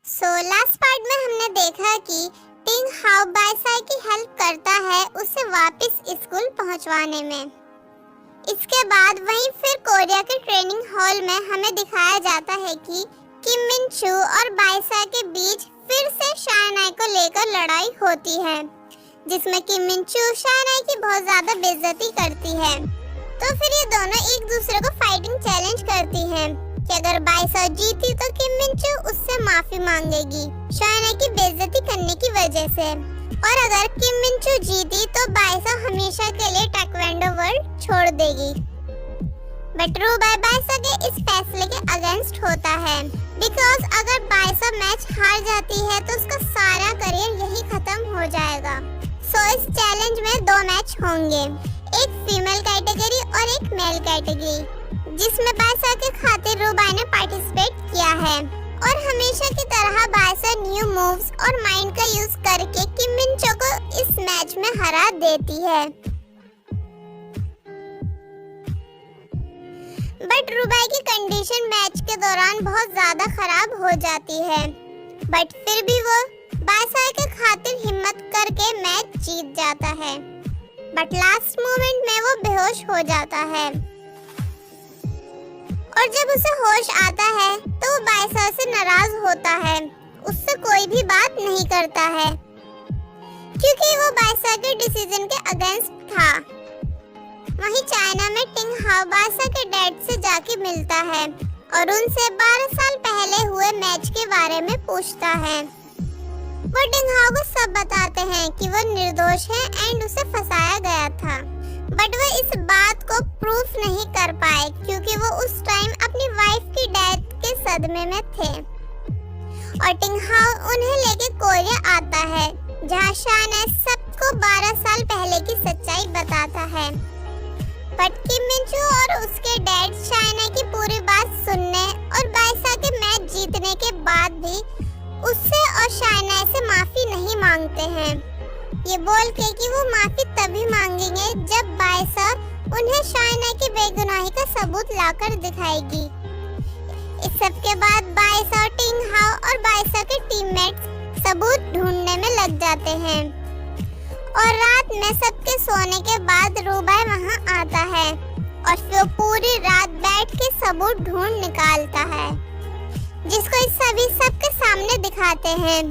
Last part में हमने देखा कि टिंग हाउ बायसाई की हेल्प करता है उसे वापस स्कूल पहुंचवाने में। इसके बाद वहीं फिर कोरिया के ट्रेनिंग हॉल में हमें दिखाया जाता है कि किम मिन चू और बायसाई के बीच फिर से शायनाई को लेकर लड़ाई होती है, जिसमें किम मिन चू शायनाई की बहुत ज्यादा बेइज्जती करती है। तो फिर ये दोनों एक दूसरे को फाइटिंग चैलेंज करती हैं कि अगर बायसाई जीती तो किम मिन चू उससे माफी मांगेगी शायनाई की बेइज्जती करने की वजह से, और अगर किम मिन चू जीती तो बायसाई हमेशा के लिए ताइक्वांडो वर्ल्ड छोड़ देगी। बट रूबाई बायसाई के इस फैसले के अगेंस्ट होता है, बिकॉज अगर बायसाई मैच हार जाती है तो उसका सारा करियर यही खत्म हो जाएगा। सो इस चैलेंज में दो मैच होंगे, एक फीमेल कैटेगरी और एक मेल कैटेगरी, जिसमें बायसाई के खातिर रूबाई ने पार्टिसिपेट किया है। और हमेशा की तरह बायसाई न्यू मूव्स और माइंड का यूज करके किम मिन चू को इस मैच में हरा देती है। बट रूबाई की कंडीशन मैच के दौरान बहुत ज्यादा खराब हो जाती है, बट फिर भी वो बायसाई के खातिर हिम्मत करके मैच जीत जाता है। बट लास्ट मोमेंट में वो बेहोश हो जाता है, और जब उसे होश आता है तो वो बायसाई से नाराज होता है, उससे कोई भी बात नहीं करता है, क्योंकि वो बायसाई के डिसीजन के अगेंस्ट था। वहीं चाइना में टिंग हाउ बायसाई के डैड से जाके मिलता है और उनसे 12 साल पहले हुए मैच के बारे में पूछता है। वो टिंग हाउ को सब बताते हैं कि वो निर्दोष है एंड उसे फंसाया गया था, बट वो इस बात को प्रूफ नहीं कर पाए क्योंकि वो उस टाइम अपनी वाइफ की डेथ के सदमे में थे। और टिंग हाउ उन्हें लेके कोरिया आता है, जहाँ शायनाई सबको 12 साल पहले की सच्चाई बताता है। बट किम मिन चू और उसके डैड शायनाई की पूरी बात सुनने और बायसाई के मैच जीतने के बाद भी उससे और शायनाई से माफी नहीं मांगते हैं, ये बोल के कि वो माफी तभी मांगेंगे जब बायसाई उन्हें शायनाई की बेगुनाही का सबूत लाकर दिखाएगी। इस सब के बाद बायसाई, टिंग हाउ और बायसाई के टीममेट्स सबूत ढूंढने में लग जाते हैं, और रात में सबके सोने के बाद रूबाई वहां आता है और फिर पूरी रात बैठ के सबूत ढूंढ निकालता है, जिसको इस सभी सबके सामने दिखाते हैं,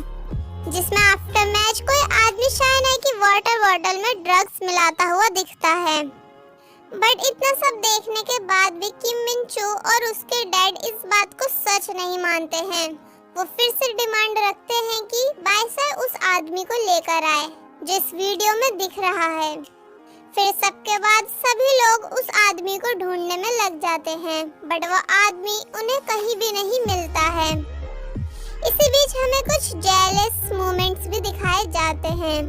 जिसमें आफ्टर मैच कोई आदमी शायनाई की वाटर बॉटल में ड्रग्स मिलाता हुआ दिखता है। बट इतना सब देखने के बाद भी किम मिन चू और उसके डैड इस बात को सच नहीं मानते हैं। वो फिर से डिमांड रखते हैं कि बायसाई उस आदमी को लेकर आए जो इस वीडियो में दिख रहा है। फिर सबके बाद सभी लोग उस आदमी को ढूंढने में लग जाते हैं, बट वो आदमी उन्हें कहीं भी नहीं मिलता है। इसी बीच हमें कुछ जेलस मोमेंट्स भी दिखाए जाते हैं।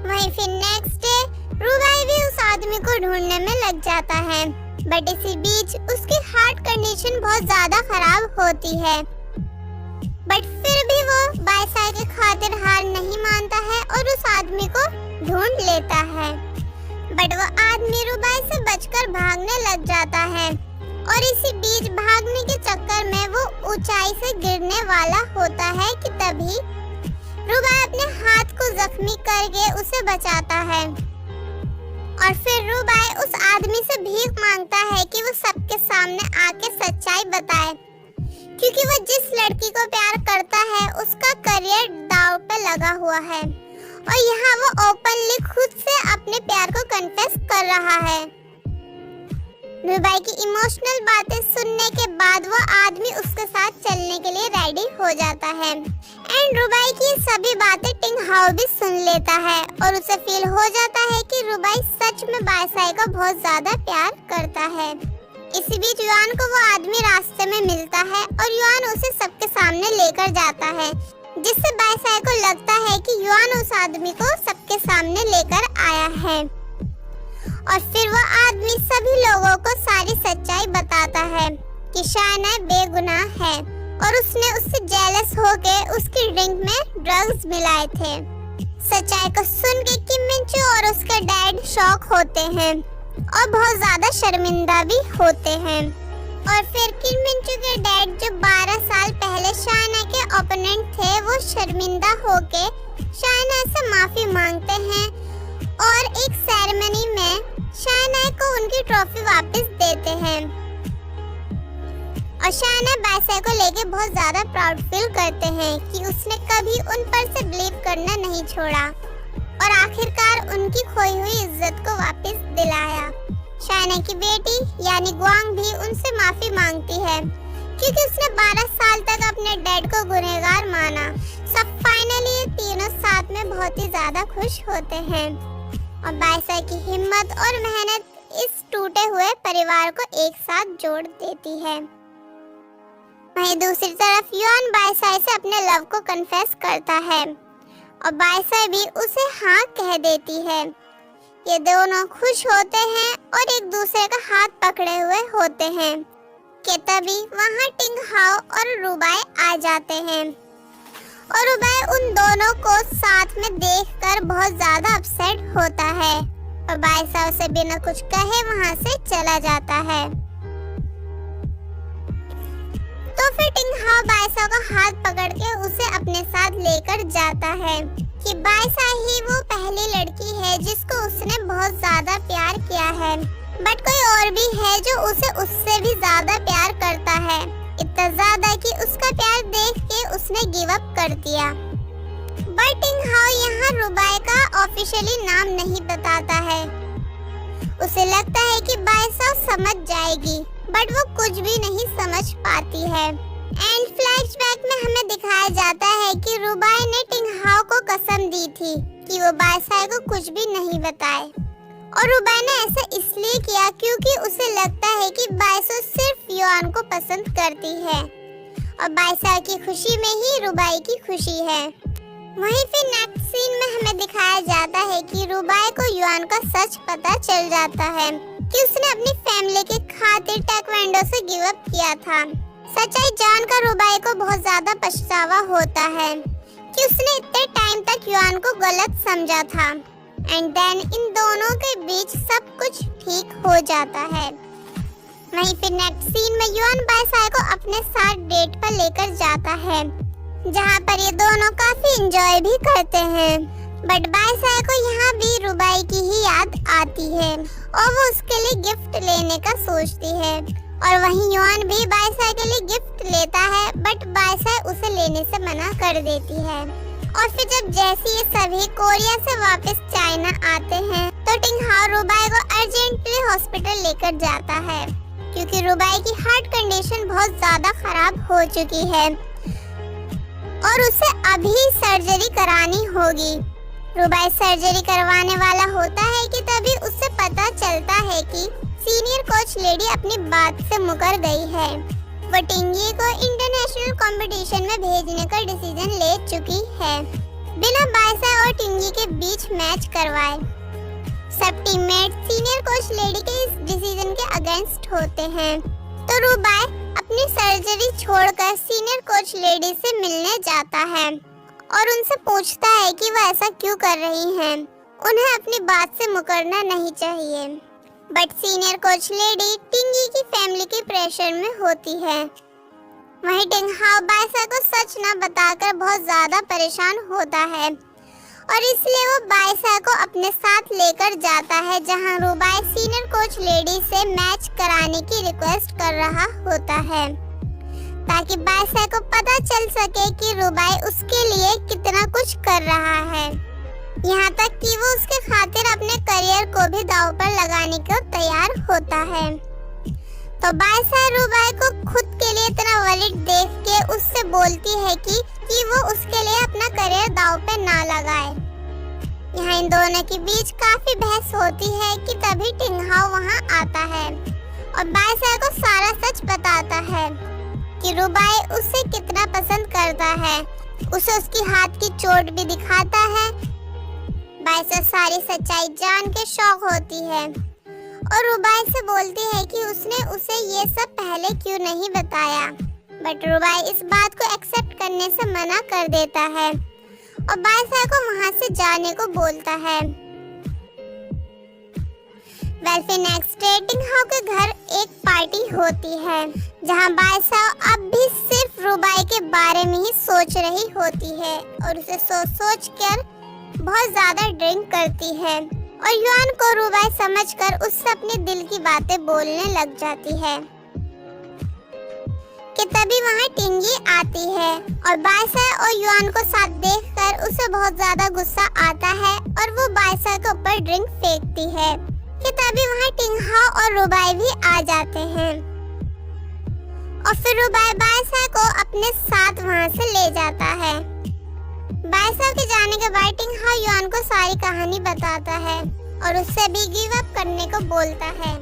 वहीं फिर नेक्स्ट डे रूबाई भी उस आदमी को ढूंढने में लग जाता है, बट इसी बीच उसकी हार्ट कंडीशन बहुत ज्यादा खराब होती है। बट फिर भी वो बायसाई के खातिर हार नहीं मानता है और उस आदमी को ढूंढ लेता है। बट वो आदमी रूबाई से बचकर भागने लग जाता है, और इसी बीच भागने के चक्कर में वो ऊंचाई से गिरने वाला होता है कि तभी रूबाई अपने हाथ को जख्मी करके उसे बचाता है। और फिर रूबाई उस आदमी से भीख मांगता है कि वो सबके सामने आके सच्चाई बताए, क्योंकि वो जिस लड़की को प्यार करता है उसका करियर दांव पे लगा हुआ है, और यहाँ वो ओपनली खुद से अपने प्यार को कन्फेस कर रहा है। रूबाई की इमोशनल बातें सुनने के बाद वो आदमी उसके साथ चलने के लिए रेडी हो जाता है, एंड रूबाई की सभी बातें टिंग हाउ भी सुन लेता है, और उसे फील हो जाता है कि रूबाई सच में बायसाई को बहुत ज्यादा प्यार करता है। इसी बीच युआन को वो आदमी रास्ते में मिलता है और युआन उसे सबके सामने लेकर जाता है, जिससे बायसाई को लगता है कि युआन उस आदमी को सबके सामने लेकर आया है। और फिर वो आदमी सभी लोगों को सारी सच्चाई बताता है कि शायनाई बेगुनाह है और उसने उससे जेलस होके उसकी ड्रिंक में ड्रग्स मिलाए थे। सच्चाई को सुन के किम मिन चू और उसके डैड शॉक होते हैं और बहुत ज्यादा शर्मिंदा भी होते हैं। और फिर किम मिंचू के डैड जो 12 साल पहले शायना के ओपोनेंट थे, वो शर्मिंदा होके शायना से माफी मांगते हैं और एक सेरेमनी में शायना को उनकी ट्रॉफी वापस देते हैं। और शायना बायसाई को लेके बहुत ज्यादा प्राउड फील करते हैं कि उसने कभी उन पर से बिलीव करना नहीं छोड़ा और आखिरकार उनकी खोई हुई इज्जत को वापस दिलाया। शायना की बेटी यानी ग्वांग भी उनसे माफी मांगती है क्योंकि उसने 12 साल तक अपने डैड को गुनहगार माना। सब फाइनली ये तीनों साथ में बहुत ही ज्यादा खुश होते हैं और बायसाई की हिम्मत और मेहनत इस टूटे हुए परिवार को एक साथ जोड़ देती है। वहीं दूसरी तरफ युआन बायसाई से अपने लव को कन्फेस करता है और बायसाई भी उसे हाँ कह देती है। ये दोनों खुश होते हैं और एक दूसरे का हाथ पकड़े हुए होते हैं कि तभी वहाँ टिंग हाओ और रुबाई आ जाते हैं और रुबाई उन दोनों को साथ में देखकर बहुत ज्यादा अपसेट होता है और बायसाई उसे बिना कुछ कहे वहाँ से चला जाता है। तो फिर टिंग हाओ बायसाई का हाथ पकड़ के उसे अपने साथ लेकर जाता है कि बायसाई ही वो पहली लड़की है जिसको उसने बहुत ज्यादा प्यार किया है, बट कोई और भी है जो उसे उससे भी ज्यादा प्यार करता है, इतना ज्यादा कि उसका प्यार देख के उसने गिव अप कर दिया। बट टिंग हाओ यहाँ रुबाई का ऑफिशियली नाम नहीं बताता है। उसे लगता है कि बायसाई समझ जाएगी, बट वो कुछ भी नहीं समझ पाती है। एंड फ्लैशबैक में हमें दिखाया जाता है कि रुबाई ने टिंग हाओ को कसम दी थी कि वो बायसाई को कुछ भी नहीं बताए और रुबाई ने ऐसा इसलिए किया क्योंकि उसे लगता है कि बायसाई सिर्फ युआन को पसंद करती है और बायसाई की खुशी में ही रुबाई की खुशी है। वहीं फिर नेक्स्ट सीन में हमें दिखाया जाता है कि रुबाई को युआन का सच पता चल जाता है कि उसने अपनी फैमिली के खातिर ताइक्वांडो से गिव अप किया था। सच्चाई जानकर रुबाई को बहुत ज्यादा पछतावा होता है कि उसने इतने टाइम तक युआन को गलत समझा था। एंड देन इन दोनों के बीच सब कुछ ठीक हो जाता है। वहीं फिर नेक्स्ट सीन में युआन बायसाई को अपने साथ डेट पर लेकर जाता है जहां पर ये दोनों काफी एंजॉय भी करते हैं। बट बायसाई को यहाँ भी रुबाई की ही याद आती है और वो उसके लिए गिफ्ट लेने का सोचती है और वहीं युआन भी बायसाई के लिए गिफ्ट लेता है, बट बायसाई उसे लेने से मना कर देती है। और फिर जब जैसे ये सभी कोरिया से वापस चाइना आते हैं तो टिंग हाओ रुबाई को अर्जेंटली हॉस्पिटल लेकर जाता है क्योंकि रुबाई की हार्ट कंडीशन बहुत ज्यादा खराब हो चुकी है और उसे अभी सर्जरी करानी होगी। रुबाई सर्जरी करवाने वाला होता है कि तभी उसे पता चलता है कि सीनियर कोच लेडी अपनी बात से मुकर गई है। वो टिंगी को इंटरनेशनल कंपटीशन में भेजने का डिसीजन ले चुकी है बिना बायसाई और टिंगी के बीच मैच करवाए। सब टीममेट सीनियर कोच लेडी के इस डिसीजन के अगेंस्ट होते हैं तो रुबाई अपनी सर्जरी छोड़कर सीनियर कोच लेडी से मिलने जाता है और उनसे पूछता है कि वो ऐसा क्यों कर रही हैं। उन्हें अपनी बात से मुकरना नहीं चाहिए, बट सीनियर कोच लेडी टिंगी की फैमिली के प्रेशर में होती है। वहीं टिंग हाओ बायसाई को सच न बताकर बहुत ज्यादा परेशान होता है और इसलिए वो बायसाई को अपने साथ लेकर जाता है जहां रुबाई सीनियर कोच लेडी से मैच कराने की रिक्वेस्ट कर रहा होता है ताकि बायसाई को पता चल सके कि रुबाई उसके लिए कितना कुछ कर रहा है, यहाँ तक कि वो उसके खातिर अपने करियर को भी दांव पर लगाने को तैयार होता है। तो बायसाई रुबाई को खुद के लिए इतना वरीड देख के उससे बोलती है कि वो उसके लिए अपना करियर दांव पे ना लगाए। यहाँ इन दोनों के बीच काफी बहस होती है कि तभी टिंग हाओ वहाँ आता है और बायसाई को सारा सच बताता है कि रुबाई उसे कितना पसंद करता है। उसे उसकी हाथ की चोट भी दिखाता है। बायसाई सारी सच्चाई जान के शॉक होती है और रुबाई से बोलती है कि उसने उसे ये सब पहले क्यों नहीं बताया, बट रुबाई इस बात को एक्सेप्ट करने से मना कर देता है और बायसाई को वहाँ से जाने को बोलता है। फिर नेक्स्ट डे टिंग हाउ के घर एक पार्टी होती है जहाँ बायसाओ अब भी सिर्फ रुबाई के बारे में ही सोच रही होती है और उसे सोच कर बहुत ज्यादा ड्रिंक करती है और युआन को रुबाई समझकर उससे अपने दिल की बातें बोलने लग जाती है कि तभी वहाँ टिंगी आती है और बायसा और युआन को साथ देखकर उसे बहुत ज्यादा गुस्सा आता है और वो बायसा के ऊपर ड्रिंक फेंकती है कि तभी वहाँ टिंगहाओ और रुबाई भी आ जाते हैं और फिर रुबाई बायसा को अपने साथ वहाँ से ले जाता है। बायसा के जाने के बाद टिंगहाओ युआन को सारी कहानी बताता है और उससे भी गिव अप करने को बोलता है,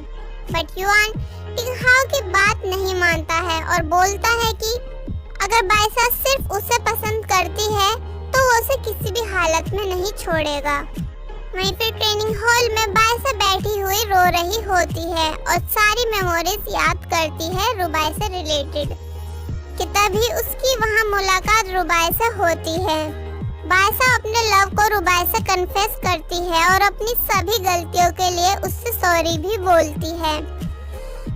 बट युआन टिंगहाओ की बात नहीं मानता है और बोलता है कि अगर बायसा सिर्फ उसे पसंद करती है तो वो उसे किसी भी हालत में नहीं छोड़ेगा। वहीं फिर ट्रेनिंग हॉल में बायसा बैठी हुई रो रही होती है और सारी मेमोरीज याद करती है रुबाई से रिलेटेड कि तभी उसकी वहां मुलाकात रुबाई से होती है। बायसा अपने लव को रुबाई से कन्फेस करती है और अपनी सभी गलतियों के लिए उससे सॉरी भी बोलती है,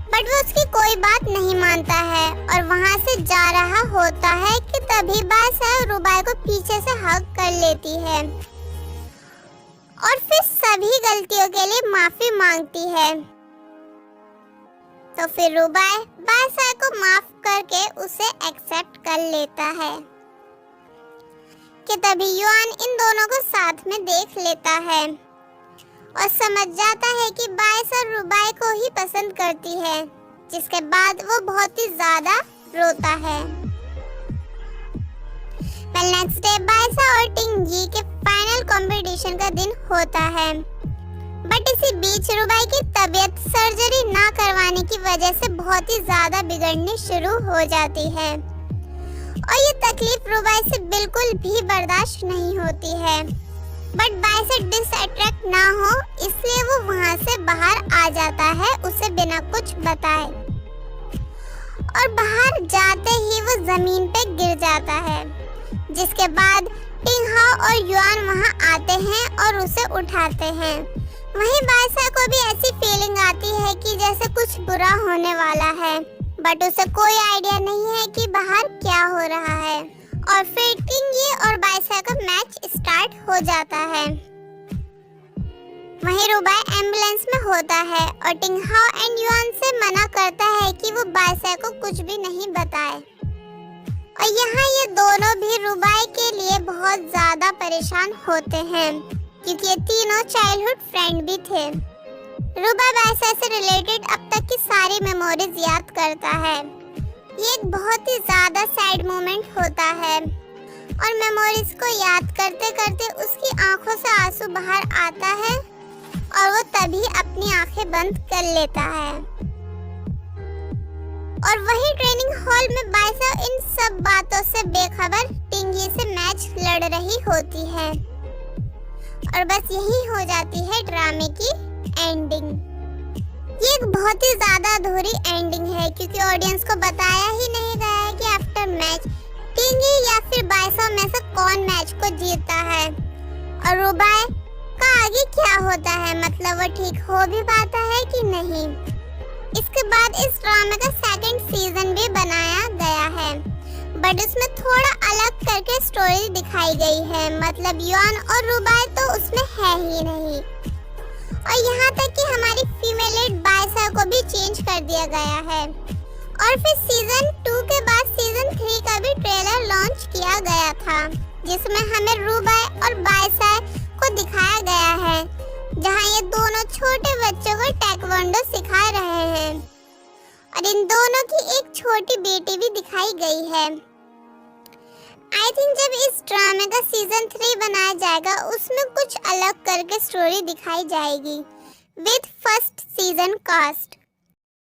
बट वो उसकी कोई बात नहीं मानता है और वहां से जा रहा होता है कि तभी बायसा रुबाई को पीछे से हग कर लेती है और फिर सभी गलतियों के लिए माफी मांगती है। तो फिर रुबाई बायसा को माफ करके उसे एक्सेप्ट कर लेता है कि तभी युआन इन दोनों को साथ में देख लेता है और समझ जाता है कि बायसा रुबाई को ही पसंद करती है, जिसके बाद वो बहुत ही ज्यादा रोता है। नेक्स्ट डे बायसा और टिंगी के फाइनल कंपटीशन का दिन होता है, बट इसी बीच रुबाई की तबीयत सर्जरी ना करवाने की वजह से बहुत ही ज्यादा बिगड़ने शुरू हो जाती है और ये तकलीफ रुबाई से बिल्कुल भी बर्दाश्त नहीं होती है, बट बायसा डिसअट्रैक्ट ना हो इसलिए वो वहां से बाहर आ जाता है उसे बिना कुछ बताए और बाहर जाते ही वो जमीन पे गिर जाता है, जिसके बाद टिंगहाओ और युआन वहां आते हैं और उसे उठाते हैं। वहीं बायसा को भी ऐसी फीलिंग आती है कि जैसे कुछ बुरा होने वाला है, बट उसे कोई आइडिया नहीं है कि बाहर क्या हो रहा है और फिर टिंगी और बायसा का मैच स्टार्ट हो जाता है। वहीं रुबाई एम्बुलेंस में होता है और टिंगहाओ एंड युआन से मना करता है कि वो बायसा को कुछ भी नहीं बताए और यहाँ ये दोनों भी रुबाई के लिए बहुत ज्यादा परेशान होते हैं क्योंकि ये तीनों चाइल्डहुड फ्रेंड भी थे। रुबाई बायसा से रिलेटेड अब तक की सारी मेमोरीज याद करता है। ये एक बहुत ही ज्यादा सैड मोमेंट होता है और मेमोरीज को याद करते करते उसकी आंखों से आंसू बाहर आता है और वो तभी अपनी आंखें बंद कर लेता है। और वही ट्रेनिंग हॉल में बायसा इन सब बातों से बेखबर टिंगी से मैच लड़ रही होती है और बस यही हो जाती है ड्रामे की एंडिंग। ये एक बहुत ही ज्यादा अधूरी एंडिंग है क्योंकि ऑडियंस को बताया ही नहीं गया है कि आफ्टर मैच टिंगी या फिर बायसा में से कौन मैच को जीतता है और रुबाई का आगे क्या होता है, मतलब वो ठीक हो भी पाता है कि नहीं। इसके बाद इस ड्रामे का सेकंड सीजन भी बनाया गया है, बट उसमें थोड़ा अलग करके स्टोरी दिखाई गई है, मतलब युआन और रुबाई तो उसमें है ही नहीं और यहाँ तक कि हमारी फीमेल लीड बायसा को भी चेंज कर दिया गया है। और फिर सीजन 2 के बाद सीजन 3 का भी ट्रेलर लॉन्च किया गया था जिसमें हमें रुबाई और बायसा को दिखाया गया है, जहाँ ये दोनों छोटे बच्चों को ताइक्वांडो सिखा रहे हैं और इन दोनों की एक छोटी बेटी भी दिखाई गई है। आई थिंक जब इस ड्रामे का सीजन 3 बनाया जाएगा उसमें कुछ अलग करके स्टोरी दिखाई जाएगी विद फर्स्ट सीजन कास्ट।